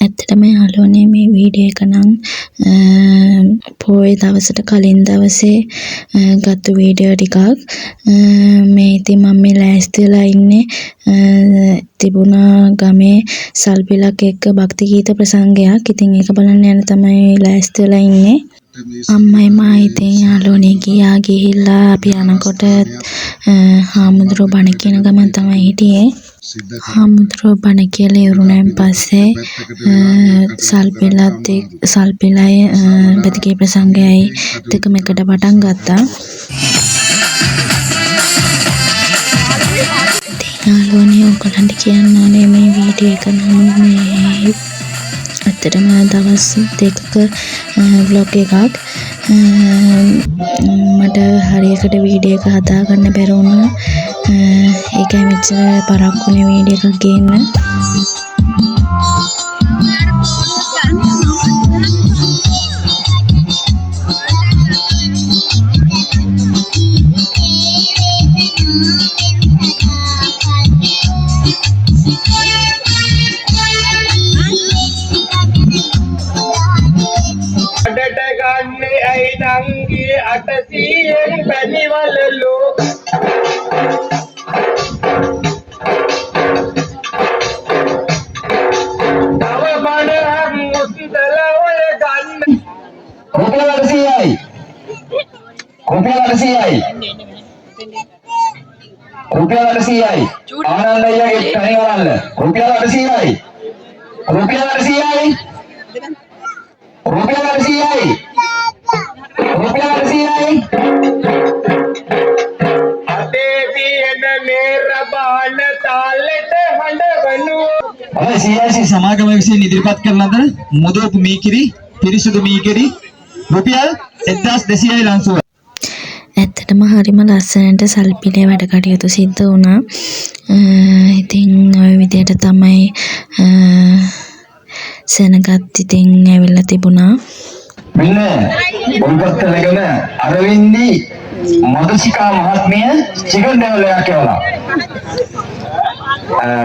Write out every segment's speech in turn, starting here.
ඇත්තටම යාළුවනේ මේ වීඩියෝ එක නම් පොයේ දවසට කලින් දවසේ ගත්ත වීඩියෝ ටිකක්. මේ ඉතින් මම මේ ලෑස්ති වෙලා ඉන්නේ තිබුණා ගමේ සල්පිලක් එක්ක භක්ති ගීත ප්‍රසංගයක්. ඉතින් ඒක බලන්න යන තමයි ලෑස්ති වෙලා ඉන්නේ. අම්මයි මායි ඉතින් යාළුවනේ ගිහිල්ලා අපි යනකොට හාමුදුරුවෝ බණ කියන ගමන් තමයි හිටියේ. හාමුදුරුවෝ බණ කියලා ඉවරුණාන් පස්සේ සල්පිලයි බතිගේ ප්‍රසංගයයි දෙකම එකට පටන් ගත්තා. යාළුවනේ ඔයගොල්ලන්ට කියන්න ඕනේ මේ වීඩියෝ එක නම් මේ ඇත්තටම දවස් දෙකක vlog එකක්. මට හරියකට වීඩියෝ එක හදාගන්න බැරි වුණා. ඒකයි මෙච්චර පරක්කුනේ වීඩියෝ එකක් ගේන්න. නංගී 800න් පැණිවලලු තව බණක් මුත්තල ඔය ගන්න රුපියල් 800යි ආනන්ද අයියාගේ පැණිවලල්ල රුපියල් 800යි අතේ තියෙන නේර බාන තාලෙට හඬවනු ඔය CIC සමාගම විසින් ඉදිරිපත් කරන ලද මුදවපු මීකිරි පිරිසුදු මීකිරි රුපියල් 1200යි ලංසුව. ඇත්තටම හරිම ලස්සනට සල්පිලේ වැඩ කටයුතු සිද්ධ වුණා. ඉතින් ওই විදිහට තමයි සෙනගත් ඉතින් ඇවිල්ලා තිබුණා. මෙන්න බොල්පත් කරගෙන අරවින්දි මధుසිකා මහත්මිය චිකන් ඩෙවල් එකක් කියලා.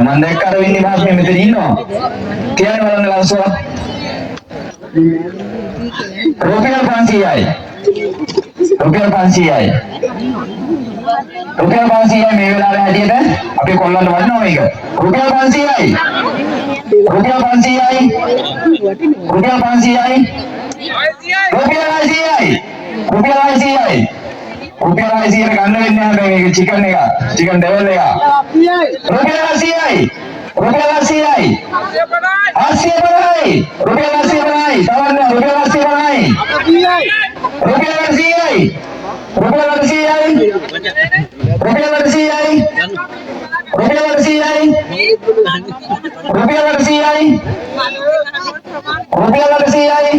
මම දැක්ක අරවින්දි මහත්මිය මෙතන ඉන්නවා. කියන්න බලන්න ලංසුව. රුපියල් 500යි. රුපියල් 500යි මේ වෙලාවේ හැටියට අපි කොල්ලන්ට වටිනවා මේක. රුපියල් 500යි. රුපියල් 600යි ගන්න වෙන්නේ නැහැ මේක චිකන් එක. චිකන් ඩෙවල් එක. රුපියල් 800යි. රුපියල් 800යි. රුපියල් 800යි. තවන්න රුපියල් 800යි. රුපියල් 800යි. රුපියල් 800යි. රුපියල් 800යි. රුපියල් 800යි. රුපියල් 800යි. රුපියල් 800යි.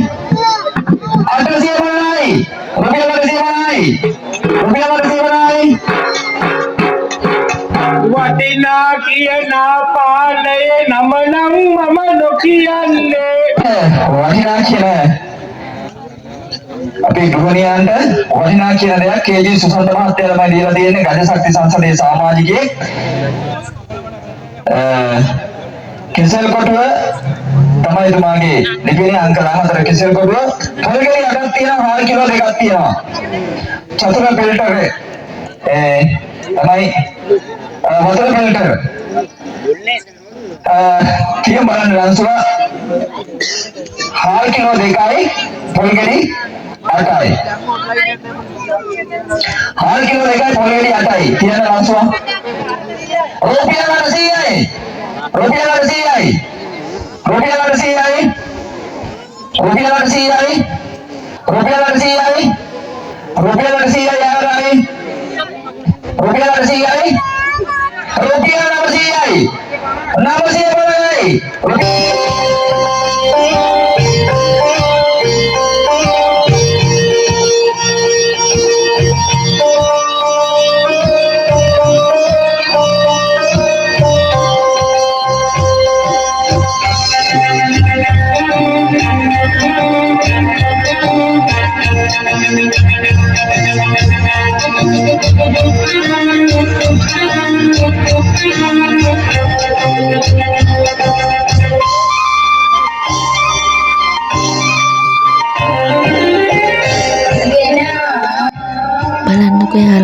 800 බලයි. රුපියල් 800යි. රුපියල් 800යි. වටිනා කියන පාඩේ නම නම් මම නොකියන්නේ. වටිනා කියන අපේ ගෘහණියන්ට වටිනා කියන දෙයක් කේජී සුසන්ත මහත්තයා තමයි දීලා තියෙන්නේ. ගජශක්ති සංසදයේ සමාජිකයෙක්. කෙසල් කොටුව තමයි තුමාගේ ලිපිනේ අංක 14 කෙසල් කොටුව. පොල්ගලි අඩක් තියෙනවා 4 කිලෝ දෙකක් තියෙනවා. චතුර පිල්ටර් තමයි වතුර පිල්ටර්. කියමු බලන්න ලංසුව 4 කිලෝ දෙකයි පොල්ගලි 8යි. 4 කිලෝ දෙකයි පොල්ගලි 8යි. කියන ලංසුව රුපියල් 800යි. රුපියල් 800යි. රුපියල් 800යි. රුපියල් 800යි. රුපියල් 800යි. රුපියල් 800යි ආරයි. රුපියල් 800යි. රුපියල් 900යි. 900 බලයි.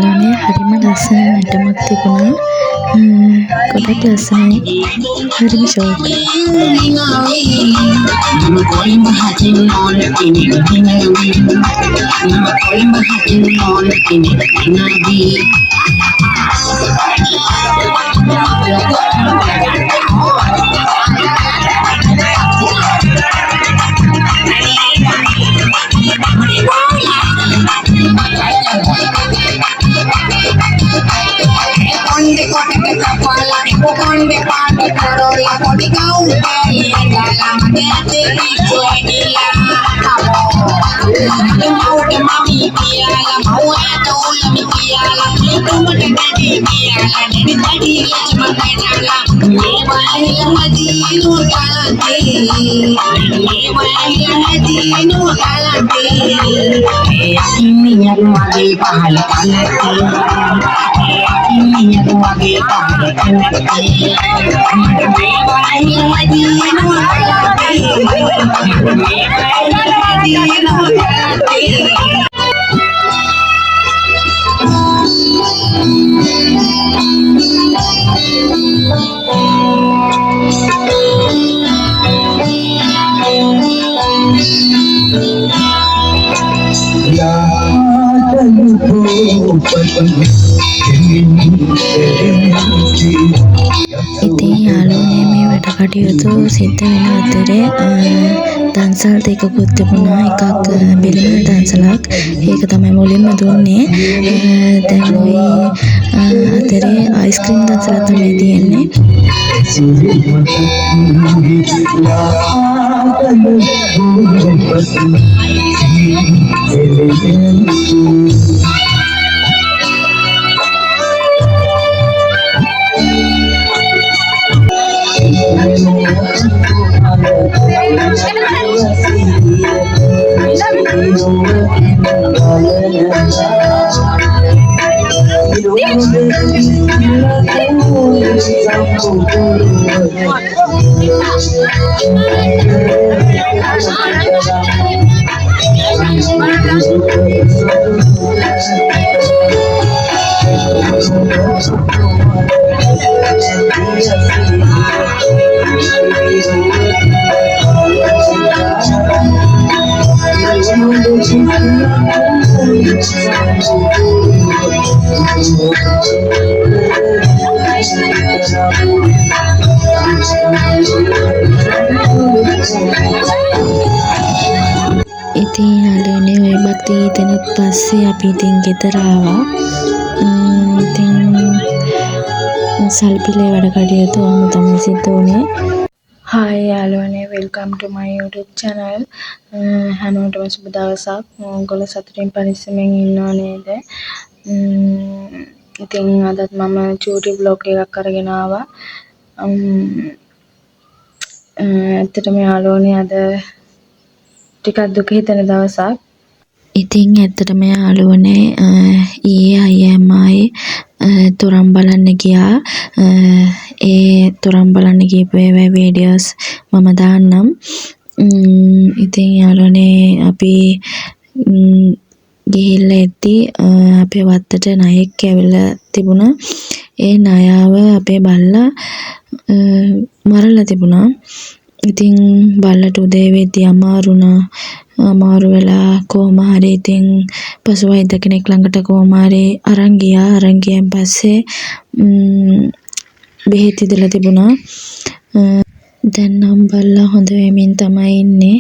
යාළුවනේ හරිම ලස්සන නටමක් තිබුණා. ගොඩක් ලස්සනයි. හරිම ෂෝක්. ඉතින් යාළුවනේ මේ වැඩ කටයුතු සිද්ධ වෙන අතරේ දන්සල් දෙකකුත් තිබුණා. එකක් බිලිමල් දන්සලක්. ඒක තමයි මුලින්ම දුන්නේ. දැන් ওই අතරේ අයිස්ක්‍රීම් දන්සලක් තමයි තියෙන්නේ. ඉතින් යාළුවනේ ওই භක්ති ගීතෙනුත් පස්සේ අපි ඉතින් ගෙදර ආවා. ඉතින් සල්පිලේ වැඩ කටයුතු වුණ තමයි සිද්ධ වුණේ. Hi යාළුවනේ, welcome to my YouTube channel. හැමෝටම සුබ දවසක්. ඔයගොල්ලෝ සතුටින් පරිස්සමෙන් ඉන්නව නේද? ඉතින් අදත් මම චූටි vlog එකක් අරගෙන ආවා. ඇත්තටම යාළුවනේ අද ටිකක් දුක හිතෙන දවසක්. ඉතින් ඇත්තටම යාළුවනේ ඊයේ අයියාමයි තොරම් බලන්න ගියා. ඒ තොරම් බලන්න ගිහපු ඒවා වීඩියෝස් මම දාන්නම්. ඉතින් යාළුවනේ අපි ගිහිල්ලා එද්දී අපේ වත්තට ණයෙක් ඇවිල්ලා තිබුණා. ඒ ණයාව අපේ බල්ලා මරලා තිබුණා. ඉතින් බල්ලට උදේ වෙද්දී අමාරු වෙලා කොහොම හරි ඉතින් පසු වෛද්‍ය කෙනෙක් ළඟට කොහොම හරි අරන් ගියන් පස්සේ බෙහෙත් ඉදලා තිබුණා. දැන් නම් බල්ලා හොඳ වෙමින් තමයි ඉන්නේ.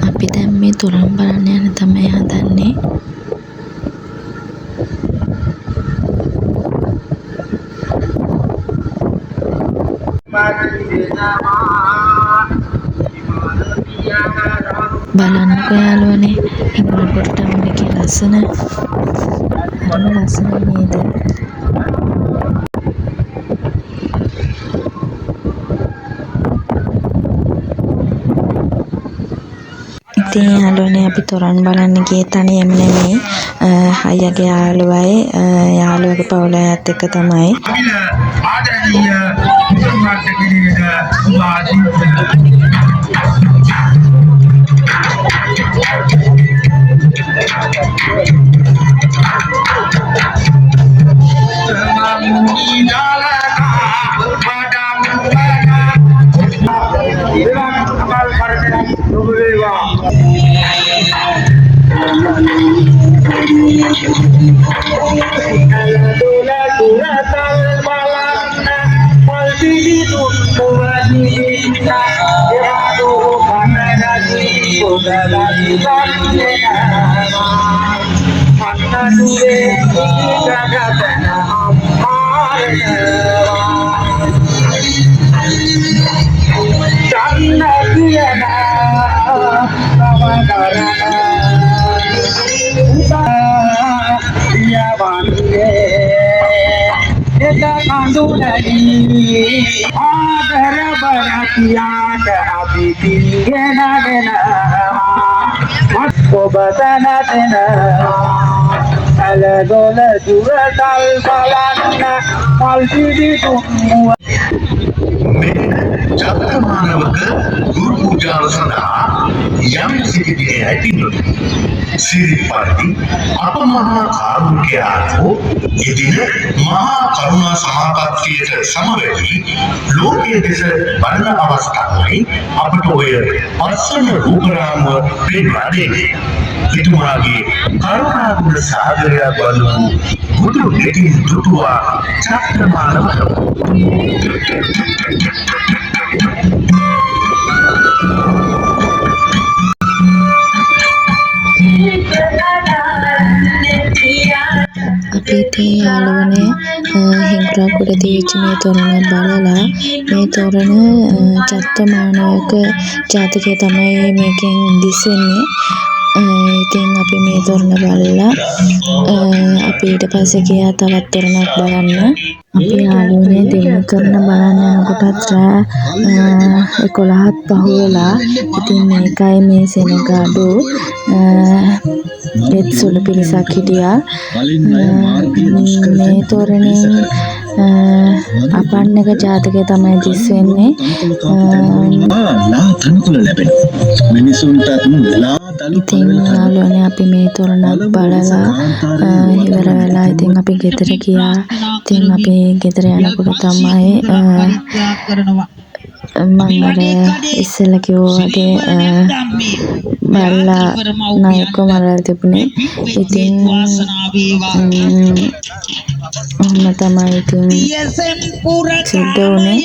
අපි දැන් මේ තොරම් බලන්න යන තමයි හදන්නේ. බලන්නකෝ යාළුවනේ, හිඟුරපොට ටවුන් එකේ ලස්සන හරිම ලස්සනයි නේද? ඉතින් යාළුවනේ අපි තොරන් බලන්න ගියේ තනියම නෙමෙයි අයියාගේ යාළුවයි යාළුවගේ පවුලයත් එක්ක තමයි. ආදරණීය උතුම්වත් කෙනෙක් චත්‍රමානවක ගුරු පූජාව සඳහා යම් සිටියේ ඇතිනොත් සිරිත් පරිදි අප මහා කාරුණිකයාට එදින මහා කරුණා සමාපත්තියට සමවැදී ලෝකයේ දෙස බලන අවස්ථාවයි අපට ඔය පස්සන රූපරාම පෙන්වා දෙන්නේ. එතුමාගේ කරුණා ගුණ සාගරය බලමු බුදු දෙකින් දුටුවා චත්‍රමානවක. අපි ඉතින් යාළුවනේ හිඟුරක්ගොඩ දීච්ච මේ තොරණ බලලා මේ තොරණ චත්තමානවක ජාතකය තමයි මේකෙන් දිසෙන්නේ. ඉතින් අපි මේ තොරණ බලලා අපි ඊට පස්සේ ගියා තවත් තොරණක් බලන්න. අපි යාළුවනේ දෙවෙනි තොරණ බලන්න යනකොටත් රෑ 11ත් පහුවෙලා. ඉතින් මේකයි මේ සෙනගාඩු ඒත් සුළු පිරිසක් හිටියා. මේ තොරණෙන් අපන්නක ජාතකය තමයි දිස් වෙන්නේ. ඉතින් යාළුවනේ අපි මේ තොරණක් බලලා ඉවර වෙලා ඉතින් අපි ගෙදර ගියා. ඉතින් අපි ගෙදර යනකොට තමයි මම අර ඉස්සෙල්ලා කිව්වා වගේ බල්ලා නායකව මරලා තිබුණේ. ඉතින් ඔන්න තමයි ඉතින් සිද්ධ වුණේ.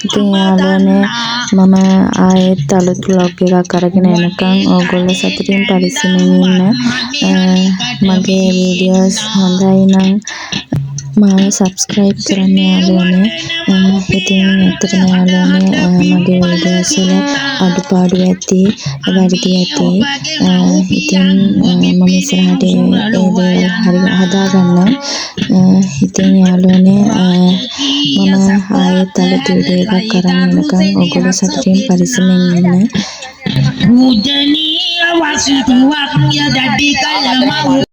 ඉතින් යාළුවනේ මම ආයෙත් අලුත් vlog එකක් අරගෙන එනකම් ඕගොල්ලෝ සතුටින් පරිස්සමෙන් ඉන්න. මගේ වීඩියෝස් හොඳයි නම් මාව subscribe කරන්න යාළුවනේ. ඉතින් ඇත්තටම යාළුවනේ මගේ වීඩියෝස් වල අඩුපාඩු ඇති වැරදි ඇති. ඉතින් මම ඉස්සරහට ඒ දේවල් හරි හදාගන්නම්. ඉතින් යාළුවනේ මම ආයෙත් අලුත් වීඩියෝ එකක් අරන් එනකම් ඔයගොල්ලෝ සතුටින් පරිස්සමෙන් ඉන්න. Pujani awasi tuak ya jadi kalau mau